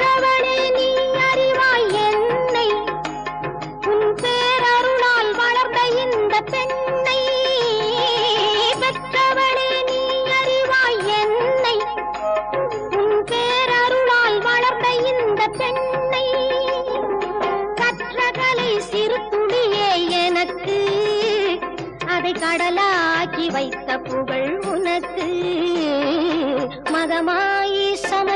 பெற்றவளே நீ அறிவாய் என்னை, உன் பேரருளால் வளர்ந்த இந்த பெண்ணை. பெற்றவளே நீ அறிவாய் என்னை, உன் பேரருளால் வளர்ந்த இந்த பெண்ணை. கற்றகலை சிறு துளியே எனக்கு, அதை கடலாக்கி வைத்த புகழ் உனக்கு. மகமாயி சம